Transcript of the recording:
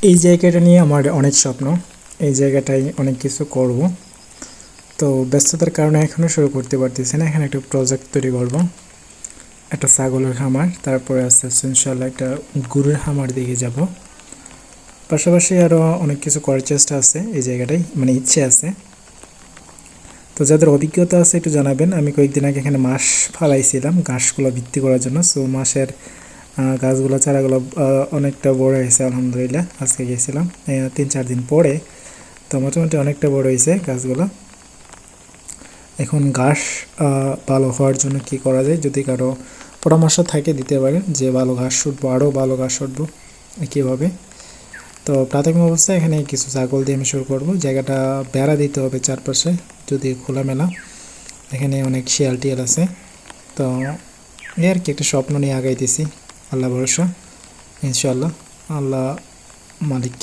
এই জায়গাটা নিয়ে আমার অনেক স্বপ্ন। এই জায়গাটায় অনেক কিছু করব, তো ব্যস্ততার কারণে এখনও শুরু করতে পারতেছি না। এখানে একটা প্রজেক্ট তৈরি করব, একটা ছাগলের খামার, তারপরে আস্তে আস্তে ইনশাল্লাহ একটা গরুর খামার দিকে যাব। পাশাপাশি আরও অনেক কিছু করার চেষ্টা আছে এই জায়গাটায়, মানে ইচ্ছে আছে। তো যাদের অভিজ্ঞতা আছে একটু জানাবেন। আমি কয়েকদিন আগে এখানে মাছ ফালাইছিলাম ঘাসগুলো ভিত্তি করার জন্য। সো মাছের গাছগুলো চারাগুলো অনেকটা বড় হয়েছে আলহামদুলিল্লাহ। আজকে গিয়েছিলাম 3-4 দিন পরে, তো মোটামুটি অনেকটা বড় হয়েছে গাছগুলো। এখন ঘাস ভালো হওয়ার জন্য কি করা যায়, যদি কারো পরামর্শ থাকে দিতে পারেন যে ভালো ঘাস উঠবো, আরও ভালো ঘাস উঠবো কীভাবে। তো প্রাথমিক অবস্থায় এখানে কিছু ছাগল দিয়ে আমি শুরু করবো। জায়গাটা বেড়া দিতে হবে চারপাশে, যদি খোলামেলা। এখানে অনেক শিয়াল টিয়াল আছে। তো এই আর কি, একটা স্বপ্ন নিয়ে আগাইতেছি। আল্লাহ ভরসা, ইনশাআল্লাহ। আল্লাহ মালিক।